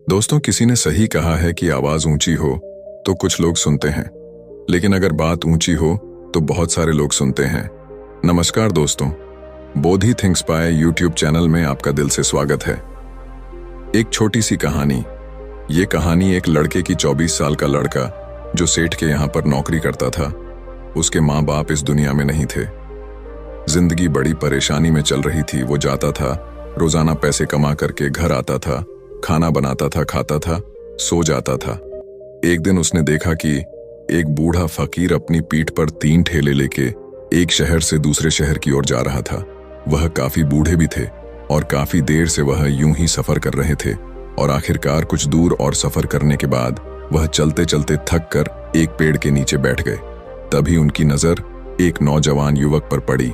दोस्तों, किसी ने सही कहा है कि आवाज ऊंची हो तो कुछ लोग सुनते हैं, लेकिन अगर बात ऊंची हो तो बहुत सारे लोग सुनते हैं। नमस्कार दोस्तों, Bodhi thinks by YouTube channel में आपका दिल से स्वागत है। एक छोटी सी कहानी। ये कहानी एक लड़के की 24 साल का लड़का जो सेठ के यहाँ पर नौकरी करता था। उसके माँ बाप इस दुनिया में नहीं थे। जिंदगी बड़ी परेशानी में चल रही थी। वो जाता था, रोजाना पैसे कमा करके घर आता था, खाना बनाता था, खाता था, सो जाता था। एक दिन उसने देखा कि एक बूढ़ा फकीर अपनी पीठ पर 3 ठेले लेके एक शहर से दूसरे शहर की ओर जा रहा था। वह काफी बूढ़े भी थे और काफी देर से वह यूं ही सफर कर रहे थे और आखिरकार कुछ दूर और सफर करने के बाद वह चलते चलते थक कर एक पेड़ के नीचे बैठ गए। तभी उनकी नजर एक नौजवान युवक पर पड़ी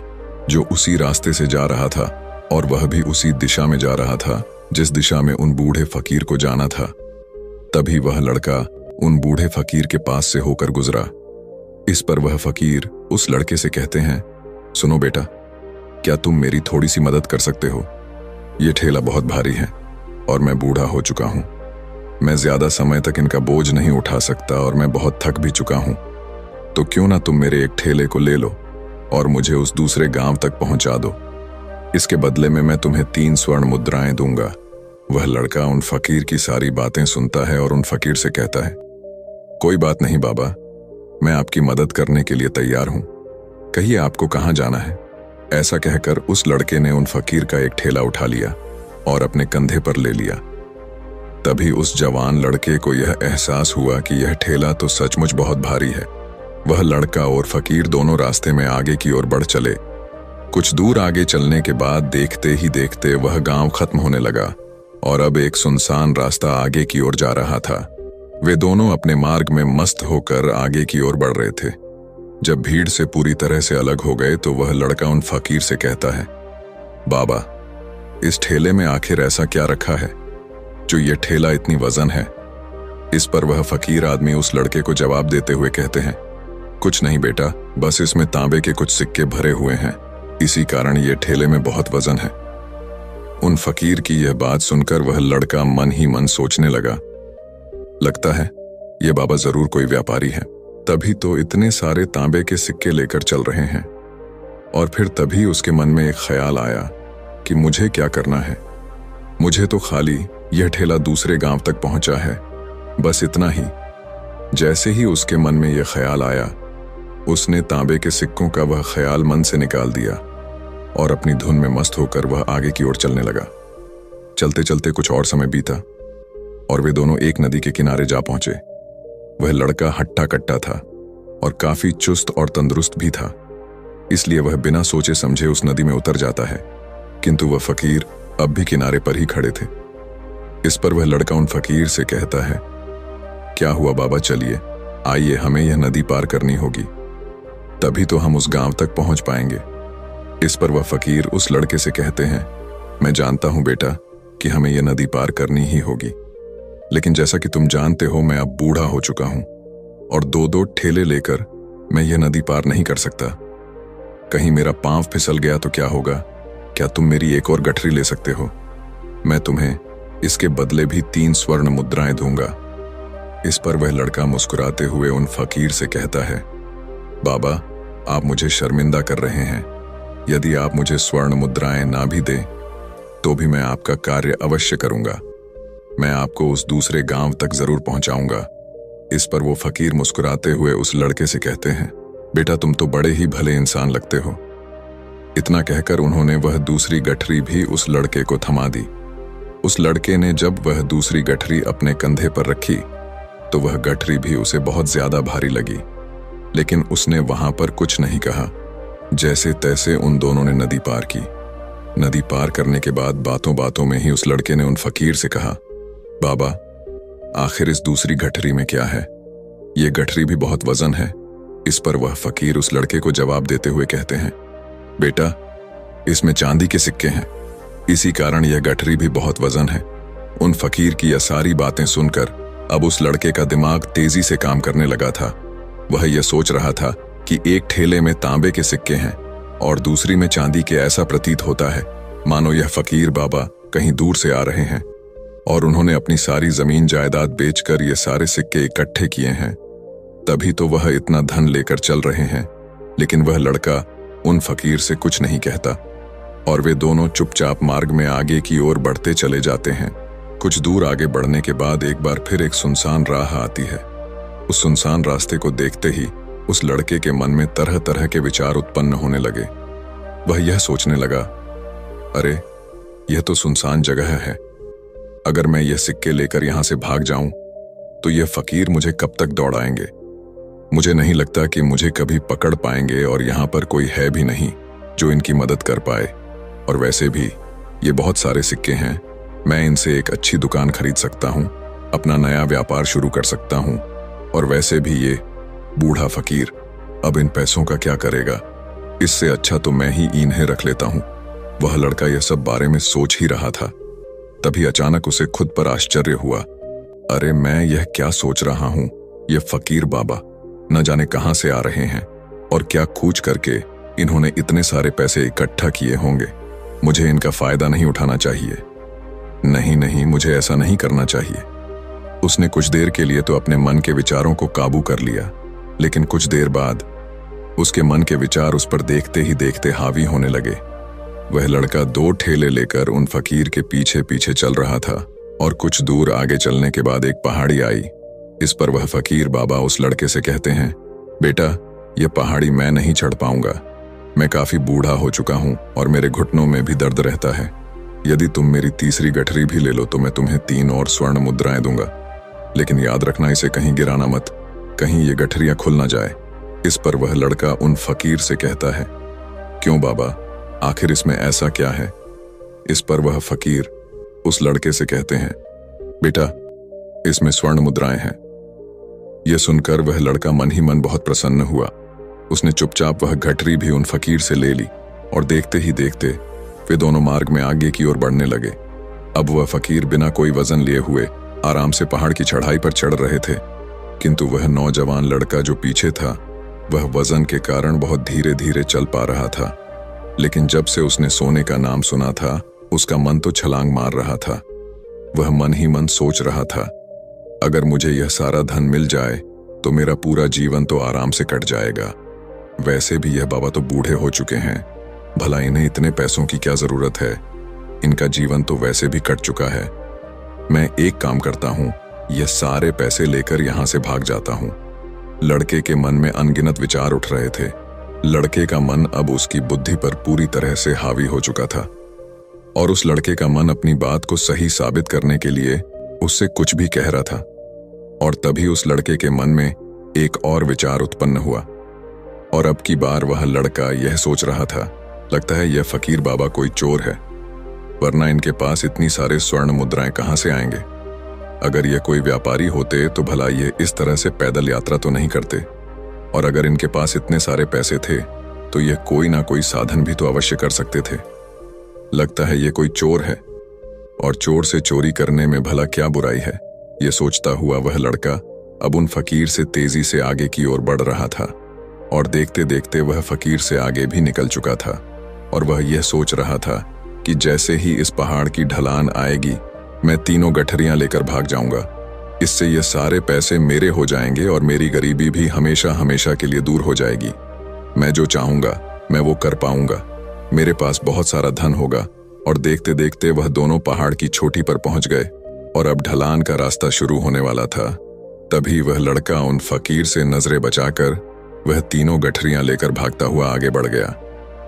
जो उसी रास्ते से जा रहा था और वह भी उसी दिशा में जा रहा था जिस दिशा में उन बूढ़े फकीर को जाना था। तभी वह लड़का उन बूढ़े फकीर के पास से होकर गुजरा। इस पर वह फकीर उस लड़के से कहते हैं, सुनो बेटा, क्या तुम मेरी थोड़ी सी मदद कर सकते हो? ये ठेला बहुत भारी है और मैं बूढ़ा हो चुका हूं। मैं ज्यादा समय तक इनका बोझ नहीं उठा सकता और मैं बहुत थक भी चुका हूं। तो क्यों ना तुम मेरे एक ठेले को ले लो और मुझे उस दूसरे गांव तक पहुंचा दो। इसके बदले में मैं तुम्हें 3 स्वर्ण मुद्राएं दूंगा। वह लड़का उन फकीर की सारी बातें सुनता है और उन फकीर से कहता है, कोई बात नहीं बाबा, मैं आपकी मदद करने के लिए तैयार हूं। कहिए आपको कहां जाना है? ऐसा कहकर उस लड़के ने उन फकीर का एक ठेला उठा लिया और अपने कंधे पर ले लिया। तभी उस जवान लड़के को यह एहसास हुआ कि यह ठेला तो सचमुच बहुत भारी है। वह लड़का और फकीर दोनों रास्ते में आगे की ओर बढ़ चले। कुछ दूर आगे चलने के बाद देखते ही देखते वह गांव खत्म होने लगा और अब एक सुनसान रास्ता आगे की ओर जा रहा था। वे दोनों अपने मार्ग में मस्त होकर आगे की ओर बढ़ रहे थे। जब भीड़ से पूरी तरह से अलग हो गए तो वह लड़का उन फकीर से कहता है, बाबा, इस ठेले में आखिर ऐसा क्या रखा है जो ये ठेला इतनी वजन है? इस पर वह फकीर आदमी उस लड़के को जवाब देते हुए कहते हैं, कुछ नहीं बेटा, बस इसमें तांबे के कुछ सिक्के भरे हुए हैं, इसी कारण ये ठेले में बहुत वजन है। उन फकीर की यह बात सुनकर वह लड़का मन ही मन सोचने लगा, लगता है ये बाबा जरूर कोई व्यापारी है, तभी तो इतने सारे तांबे के सिक्के लेकर चल रहे हैं। और फिर तभी उसके मन में एक ख्याल आया कि मुझे क्या करना है। मुझे तो खाली यह ठेला दूसरे गांव तक पहुंचा है, बस इतना ही। जैसे ही उसके मन में यह ख्याल आया, उसने तांबे के सिक्कों का वह ख्याल मन से निकाल दिया और अपनी धुन में मस्त होकर वह आगे की ओर चलने लगा। चलते चलते कुछ और समय बीता और वे दोनों एक नदी के किनारे जा पहुंचे। वह लड़का हट्टा कट्टा था और काफी चुस्त और तंदुरुस्त भी था, इसलिए वह बिना सोचे समझे उस नदी में उतर जाता है, किंतु वह फकीर अब भी किनारे पर ही खड़े थे। इस पर वह लड़का उन फकीर से कहता है, क्या हुआ बाबा, चलिए आइए, हमें यह नदी पार करनी होगी, तभी तो हम उस गांव तक पहुंच पाएंगे। इस पर वह फकीर उस लड़के से कहते हैं, मैं जानता हूं बेटा कि हमें यह नदी पार करनी ही होगी, लेकिन जैसा कि तुम जानते हो मैं अब बूढ़ा हो चुका हूं और 2-2 ठेले लेकर मैं यह नदी पार नहीं कर सकता। कहीं मेरा पांव फिसल गया तो क्या होगा? क्या तुम मेरी एक और गठरी ले सकते हो? मैं तुम्हें इसके बदले भी 3 स्वर्ण मुद्राएं दूंगा। इस पर वह लड़का मुस्कुराते हुए उन फकीर से कहता है, बाबा, आप मुझे शर्मिंदा कर रहे हैं। यदि आप मुझे स्वर्ण मुद्राएं ना भी दें तो भी मैं आपका कार्य अवश्य करूंगा। मैं आपको उस दूसरे गांव तक जरूर पहुंचाऊंगा। इस पर वो फकीर मुस्कुराते हुए उस लड़के से कहते हैं, बेटा, तुम तो बड़े ही भले इंसान लगते हो। इतना कहकर उन्होंने वह दूसरी गठरी भी उस लड़के को थमा दी। उस लड़के ने जब वह दूसरी गठरी अपने कंधे पर रखी तो वह गठरी भी उसे बहुत ज्यादा भारी लगी, लेकिन उसने वहां पर कुछ नहीं कहा। जैसे तैसे उन दोनों ने नदी पार की। नदी पार करने के बाद बातों बातों में ही उस लड़के ने उन फकीर से कहा, बाबा, आखिर इस दूसरी गठरी में क्या है? ये गठरी भी बहुत वजन है। इस पर वह फकीर उस लड़के को जवाब देते हुए कहते हैं, बेटा, इसमें चांदी के सिक्के हैं, इसी कारण यह गठरी भी बहुत वजन है। उन फकीर की यह सारी बातें सुनकर अब उस लड़के का दिमाग तेजी से काम करने लगा था। वह यह सोच रहा था कि एक ठेले में तांबे के सिक्के हैं और दूसरी में चांदी के। ऐसा प्रतीत होता है मानो यह फकीर बाबा कहीं दूर से आ रहे हैं और उन्होंने अपनी सारी जमीन जायदाद बेचकर ये सारे सिक्के इकट्ठे किए हैं, तभी तो वह इतना धन लेकर चल रहे हैं। लेकिन वह लड़का उन फकीर से कुछ नहीं कहता और वे दोनों चुपचाप मार्ग में आगे की ओर बढ़ते चले जाते हैं। कुछ दूर आगे बढ़ने के बाद एक बार फिर एक सुनसान राह आती है। उस सुनसान रास्ते को देखते ही उस लड़के के मन में तरह तरह के विचार उत्पन्न होने लगे। वह यह सोचने लगा, अरे यह तो सुनसान जगह है, अगर मैं यह सिक्के लेकर यहां से भाग जाऊं तो यह फकीर मुझे कब तक दौड़ाएंगे। मुझे नहीं लगता कि मुझे कभी पकड़ पाएंगे और यहां पर कोई है भी नहीं जो इनकी मदद कर पाए। और वैसे भी ये बहुत सारे सिक्के हैं, मैं इनसे एक अच्छी दुकान खरीद सकता हूं, अपना नया व्यापार शुरू कर सकता हूं। और वैसे भी ये बूढ़ा फकीर अब इन पैसों का क्या करेगा, इससे अच्छा तो मैं ही इन्हें रख लेता हूं। वह लड़का यह सब बारे में सोच ही रहा था, तभी अचानक उसे खुद पर आश्चर्य हुआ। अरे मैं यह क्या सोच रहा हूं, यह फकीर बाबा न जाने कहां से आ रहे हैं और क्या खूच करके इन्होंने इतने सारे पैसे इकट्ठा किए होंगे। मुझे इनका फायदा नहीं उठाना चाहिए। नहीं नहीं, मुझे ऐसा नहीं करना चाहिए। उसने कुछ देर के लिए तो अपने मन के विचारों को काबू कर लिया, लेकिन कुछ देर बाद उसके मन के विचार उस पर देखते ही देखते हावी होने लगे। वह लड़का 2 ठेले लेकर उन फकीर के पीछे पीछे चल रहा था और कुछ दूर आगे चलने के बाद एक पहाड़ी आई। इस पर वह फकीर बाबा उस लड़के से कहते हैं, बेटा यह पहाड़ी मैं नहीं चढ़ पाऊंगा, मैं काफी बूढ़ा हो चुका हूं और मेरे घुटनों में भी दर्द रहता है। यदि तुम मेरी तीसरी गठरी भी ले लो तो मैं तुम्हें 3 और स्वर्ण मुद्राएं दूंगा, लेकिन याद रखना इसे कहीं गिराना मत, कहीं ये गठरियां खुल ना जाए। इस पर वह लड़का उन फकीर से कहता है, क्यों बाबा, आखिर इसमें ऐसा क्या है। इस पर वह फकीर उस लड़के से कहते हैं, बेटा इसमें स्वर्ण मुद्राएं हैं। यह सुनकर वह लड़का मन ही मन बहुत प्रसन्न हुआ। उसने चुपचाप वह गठरी भी उन फकीर से ले ली और देखते ही देखते वे दोनों मार्ग में आगे की ओर बढ़ने लगे। अब वह फकीर बिना कोई वजन लिए हुए आराम से पहाड़ की चढ़ाई पर चढ़ रहे थे, किंतु वह नौजवान लड़का जो पीछे था वह वजन के कारण बहुत धीरे धीरे चल पा रहा था। लेकिन जब से उसने सोने का नाम सुना था उसका मन तो छलांग मार रहा था। वह मन ही मन सोच रहा था, अगर मुझे यह सारा धन मिल जाए तो मेरा पूरा जीवन तो आराम से कट जाएगा। वैसे भी यह बाबा तो बूढ़े हो चुके हैं, भला इन्हें इतने पैसों की क्या जरूरत है, इनका जीवन तो वैसे भी कट चुका है। मैं एक काम करता हूं, यह सारे पैसे लेकर यहां से भाग जाता हूं। लड़के के मन में अनगिनत विचार उठ रहे थे। लड़के का मन अब उसकी बुद्धि पर पूरी तरह से हावी हो चुका था और उस लड़के का मन अपनी बात को सही साबित करने के लिए उससे कुछ भी कह रहा था। और तभी उस लड़के के मन में एक और विचार उत्पन्न हुआ और अब की बार वह लड़का यह सोच रहा था, लगता है यह फकीर बाबा कोई चोर है, वरना इनके पास इतनी सारे स्वर्ण मुद्राएं कहां से आएंगे। अगर ये कोई व्यापारी होते तो भला ये इस तरह से पैदल यात्रा तो नहीं करते, और अगर इनके पास इतने सारे पैसे थे तो ये कोई ना कोई साधन भी तो अवश्य कर सकते थे। लगता है ये कोई चोर है और चोर से चोरी करने में भला क्या बुराई है। ये सोचता हुआ वह लड़का अब उन फकीर से तेजी से आगे की ओर बढ़ रहा था और देखते देखते वह फकीर से आगे भी निकल चुका था। और वह यह सोच रहा था कि जैसे ही इस पहाड़ की ढलान आएगी मैं 3 गठरियां लेकर भाग जाऊंगा। इससे ये सारे पैसे मेरे हो जाएंगे और मेरी गरीबी भी हमेशा हमेशा के लिए दूर हो जाएगी। मैं जो चाहूंगा मैं वो कर पाऊंगा, मेरे पास बहुत सारा धन होगा। और देखते देखते वह दोनों पहाड़ की चोटी पर पहुंच गए और अब ढलान का रास्ता शुरू होने वाला था। तभी वह लड़का उन फकीर से नजरें बचाकर वह 3 गठरियां लेकर भागता हुआ आगे बढ़ गया।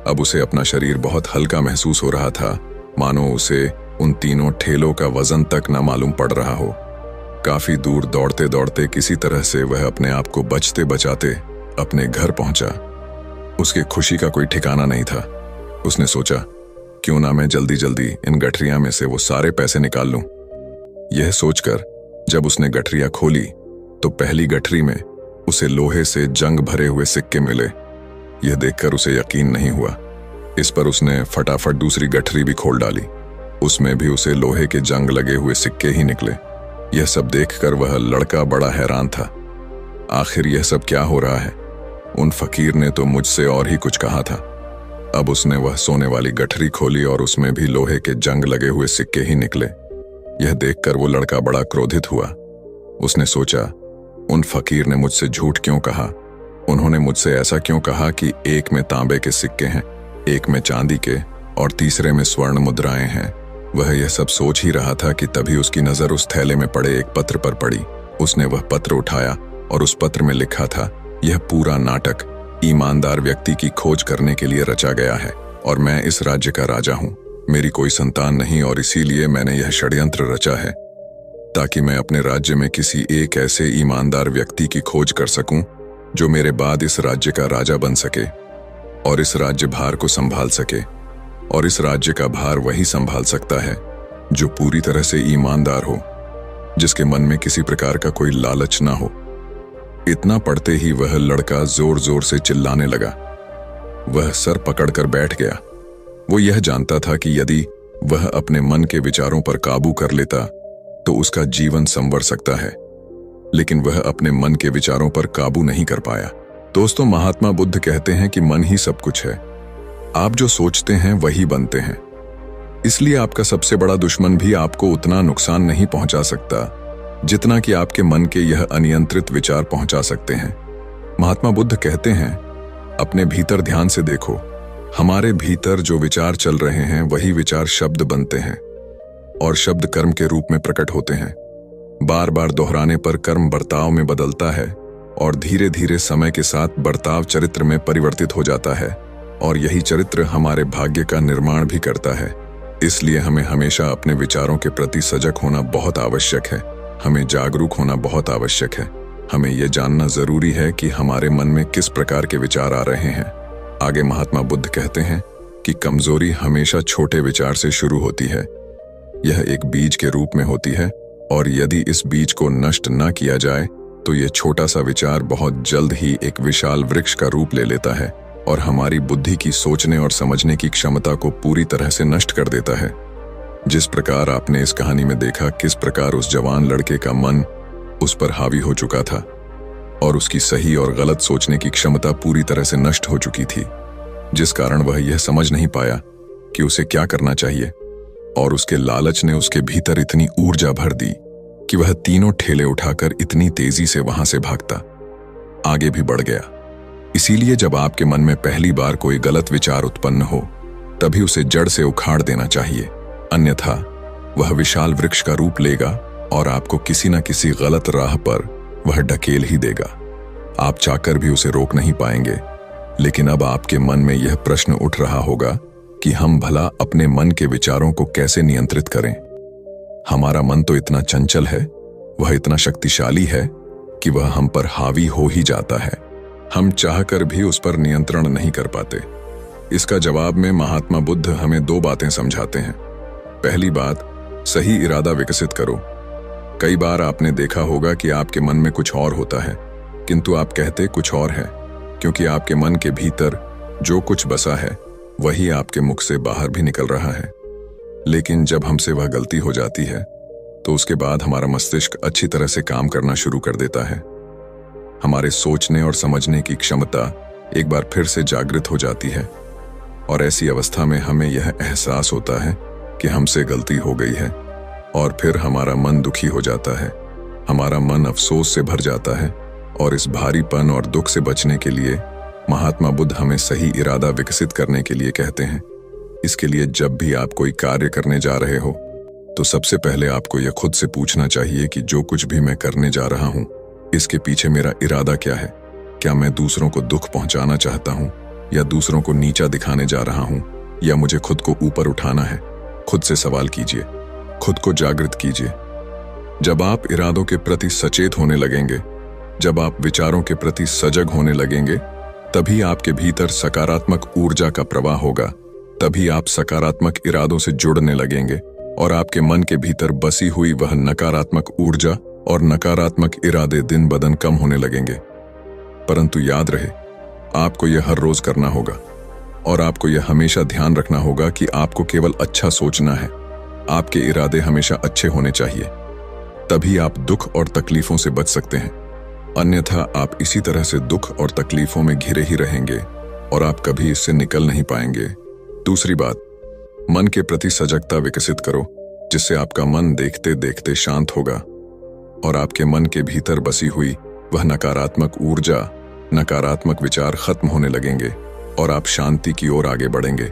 अब उसे अपना शरीर बहुत हल्का महसूस हो रहा था, मानो उसे उन 3 ठेलों का वजन तक न मालूम पड़ रहा हो। काफी दूर दौड़ते दौड़ते किसी तरह से वह अपने आप को बचते बचाते अपने घर पहुंचा। उसकी खुशी का कोई ठिकाना नहीं था। उसने सोचा, क्यों ना मैं जल्दी जल्दी इन गठरियां में से वो सारे पैसे निकाल लूं। यह सोचकर जब उसने गठरियां खोली तो पहली गठरी में उसे लोहे से जंग भरे हुए सिक्के मिले। यह देखकर उसे यकीन नहीं हुआ। इस पर उसने फटाफट दूसरी गठरी भी खोल डाली, उसमें भी उसे लोहे के जंग लगे हुए सिक्के ही निकले। यह सब देखकर वह लड़का बड़ा हैरान था। आखिर यह सब क्या हो रहा है? उन फकीर ने तो मुझसे और ही कुछ कहा था। अब उसने वह सोने वाली गठरी खोली और उसमें भी लोहे के जंग लगे हुए सिक्के ही निकले। यह देखकर वो लड़का बड़ा क्रोधित हुआ। उसने सोचा, उन फकीर ने मुझसे झूठ क्यों कहा? उन्होंने मुझसे ऐसा क्यों कहा कि एक में तांबे के सिक्के हैं, एक में चांदी के और तीसरे में स्वर्ण मुद्राएं हैं। वह यह सब सोच ही रहा था कि तभी उसकी नजर उस थैले में पड़े एक पत्र पर पड़ी। उसने वह पत्र उठाया और उस पत्र में लिखा था, यह पूरा नाटक ईमानदार व्यक्ति की खोज करने के लिए रचा गया है और मैं इस राज्य का राजा हूं। मेरी कोई संतान नहीं और इसीलिए मैंने यह षड्यंत्र रचा है ताकि मैं अपने राज्य में किसी एक ऐसे ईमानदार व्यक्ति की खोज कर सकूं जो मेरे बाद इस राज्य का राजा बन सके और इस राज्य भार को संभाल सके। और इस राज्य का भार वही संभाल सकता है जो पूरी तरह से ईमानदार हो, जिसके मन में किसी प्रकार का कोई लालच ना हो। इतना पढ़ते ही वह लड़का जोर जोर से चिल्लाने लगा। वह सर पकड़कर बैठ गया। वो यह जानता था कि यदि वह अपने मन के विचारों पर काबू कर लेता तो उसका जीवन संवर सकता है, लेकिन वह अपने मन के विचारों पर काबू नहीं कर पाया। दोस्तों, महात्मा बुद्ध कहते हैं कि मन ही सब कुछ है। आप जो सोचते हैं वही बनते हैं। इसलिए आपका सबसे बड़ा दुश्मन भी आपको उतना नुकसान नहीं पहुंचा सकता जितना कि आपके मन के यह अनियंत्रित विचार पहुंचा सकते हैं। महात्मा बुद्ध कहते हैं, अपने भीतर ध्यान से देखो। हमारे भीतर जो विचार चल रहे हैं वही विचार शब्द बनते हैं और शब्द कर्म के रूप में प्रकट होते हैं। बार बार दोहराने पर कर्म बर्ताव में बदलता है और धीरे धीरे समय के साथ बर्ताव चरित्र में परिवर्तित हो जाता है और यही चरित्र हमारे भाग्य का निर्माण भी करता है। इसलिए हमें हमेशा अपने विचारों के प्रति सजग होना बहुत आवश्यक है। हमें जागरूक होना बहुत आवश्यक है। हमें यह जानना जरूरी है कि हमारे मन में किस प्रकार के विचार आ रहे हैं। आगे महात्मा बुद्ध कहते हैं कि कमजोरी हमेशा छोटे विचार से शुरू होती है। यह एक बीज के रूप में होती है और यदि इस बीज को नष्ट न किया जाए तो यह छोटा सा विचार बहुत जल्द ही एक विशाल वृक्ष का रूप ले लेता है और हमारी बुद्धि की सोचने और समझने की क्षमता को पूरी तरह से नष्ट कर देता है। जिस प्रकार आपने इस कहानी में देखा किस प्रकार उस जवान लड़के का मन उस पर हावी हो चुका था और उसकी सही और गलत सोचने की क्षमता पूरी तरह से नष्ट हो चुकी थी, जिस कारण वह यह समझ नहीं पाया कि उसे क्या करना चाहिए और उसके लालच ने उसके भीतर इतनी ऊर्जा भर दी कि वह तीनों ठेले उठाकर इतनी तेजी से वहां से भागता आगे भी बढ़ गया। इसीलिए जब आपके मन में पहली बार कोई गलत विचार उत्पन्न हो तभी उसे जड़ से उखाड़ देना चाहिए, अन्यथा वह विशाल वृक्ष का रूप लेगा और आपको किसी न किसी गलत राह पर वह ढकेल ही देगा। आप चाहकर भी उसे रोक नहीं पाएंगे। लेकिन अब आपके मन में यह प्रश्न उठ रहा होगा कि हम भला अपने मन के विचारों को कैसे नियंत्रित करें। हमारा मन तो इतना चंचल है, वह इतना शक्तिशाली है कि वह हम पर हावी हो ही जाता है। हम चाहकर भी उस पर नियंत्रण नहीं कर पाते। इसका जवाब में महात्मा बुद्ध हमें दो बातें समझाते हैं। पहली बात, सही इरादा विकसित करो। कई बार आपने देखा होगा कि आपके मन में कुछ और होता है किंतु आप कहते कुछ और है, क्योंकि आपके मन के भीतर जो कुछ बसा है वही आपके मुख से बाहर भी निकल रहा है। लेकिन जब हमसे वह गलती हो जाती है तो उसके बाद हमारा मस्तिष्क अच्छी तरह से काम करना शुरू कर देता है। हमारे सोचने और समझने की क्षमता एक बार फिर से जागृत हो जाती है और ऐसी अवस्था में हमें यह एहसास होता है कि हमसे गलती हो गई है और फिर हमारा मन दुखी हो जाता है। हमारा मन अफसोस से भर जाता है और इस भारीपन और दुख से बचने के लिए महात्मा बुद्ध हमें सही इरादा विकसित करने के लिए कहते हैं। इसके लिए जब भी आप कोई कार्य करने जा रहे हो तो सबसे पहले आपको यह खुद से पूछना चाहिए कि जो कुछ भी मैं करने जा रहा हूं इसके पीछे मेरा इरादा क्या है। क्या मैं दूसरों को दुख पहुंचाना चाहता हूं या दूसरों को नीचा दिखाने जा रहा हूं या मुझे खुद को ऊपर उठाना है। खुद से सवाल कीजिए, खुद को जागृत कीजिए। जब आप इरादों के प्रति सचेत होने लगेंगे, जब आप विचारों के प्रति सजग होने लगेंगे, तभी आपके भीतर सकारात्मक ऊर्जा का प्रवाह होगा। तभी आप सकारात्मक इरादों से जुड़ने लगेंगे और आपके मन के भीतर बसी हुई वह नकारात्मक ऊर्जा और नकारात्मक इरादे दिन ब दिन कम होने लगेंगे। परंतु याद रहे, आपको यह हर रोज करना होगा और आपको यह हमेशा ध्यान रखना होगा कि आपको केवल अच्छा सोचना है। आपके इरादे हमेशा अच्छे होने चाहिए, तभी आप दुख और तकलीफों से बच सकते हैं। अन्यथा आप इसी तरह से दुख और तकलीफों में घिरे ही रहेंगे और आप कभी इससे निकल नहीं पाएंगे। दूसरी बात, मन के प्रति सजगता विकसित करो। जिससे आपका मन देखते देखते शांत होगा और आपके मन के भीतर बसी हुई वह नकारात्मक ऊर्जा, नकारात्मक विचार खत्म होने लगेंगे और आप शांति की ओर आगे बढ़ेंगे।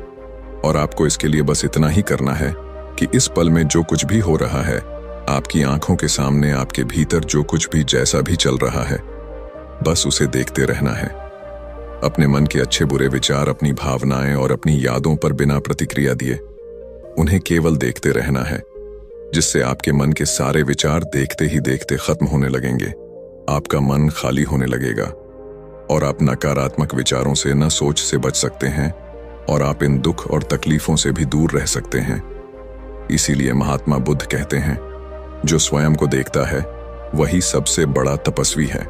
और आपको इसके लिए बस इतना ही करना है कि इस पल में जो कुछ भी हो रहा है, आपकी आंखों के सामने आपके भीतर जो कुछ भी जैसा भी चल रहा है, बस उसे देखते रहना है। अपने मन के अच्छे बुरे विचार, अपनी भावनाएं और अपनी यादों पर बिना प्रतिक्रिया दिए उन्हें केवल देखते रहना है, जिससे आपके मन के सारे विचार देखते ही देखते खत्म होने लगेंगे। आपका मन खाली होने लगेगा और आप नकारात्मक विचारों से न सोच से बच सकते हैं और आप इन दुख और तकलीफों से भी दूर रह सकते हैं। इसीलिए महात्मा बुद्ध कहते हैं, जो स्वयं को देखता है वही सबसे बड़ा तपस्वी है।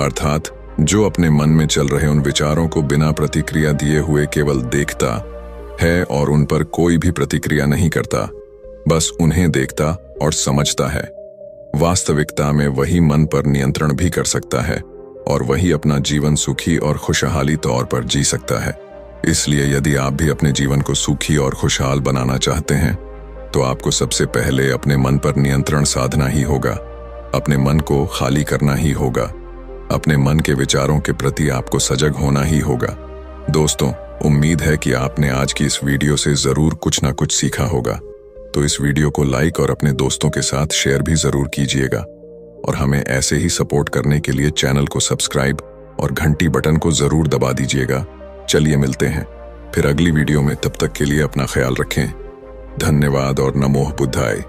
अर्थात जो अपने मन में चल रहे उन विचारों को बिना प्रतिक्रिया दिए हुए केवल देखता है और उन पर कोई भी प्रतिक्रिया नहीं करता, बस उन्हें देखता और समझता है, वास्तविकता में वही मन पर नियंत्रण भी कर सकता है और वही अपना जीवन सुखी और खुशहाली तौर पर जी सकता है। इसलिए यदि आप भी अपने जीवन को सुखी और खुशहाल बनाना चाहते हैं तो आपको सबसे पहले अपने मन पर नियंत्रण साधना ही होगा, अपने मन को खाली करना ही होगा, अपने मन के विचारों के प्रति आपको सजग होना ही होगा। दोस्तों, उम्मीद है कि आपने आज की इस वीडियो से जरूर कुछ ना कुछ सीखा होगा, तो इस वीडियो को लाइक और अपने दोस्तों के साथ शेयर भी जरूर कीजिएगा और हमें ऐसे ही सपोर्ट करने के लिए चैनल को सब्सक्राइब और घंटी बटन को जरूर दबा दीजिएगा। चलिए मिलते हैं फिर अगली वीडियो में, तब तक के लिए अपना ख्याल रखें। धन्यवाद और नमो बुद्धाय।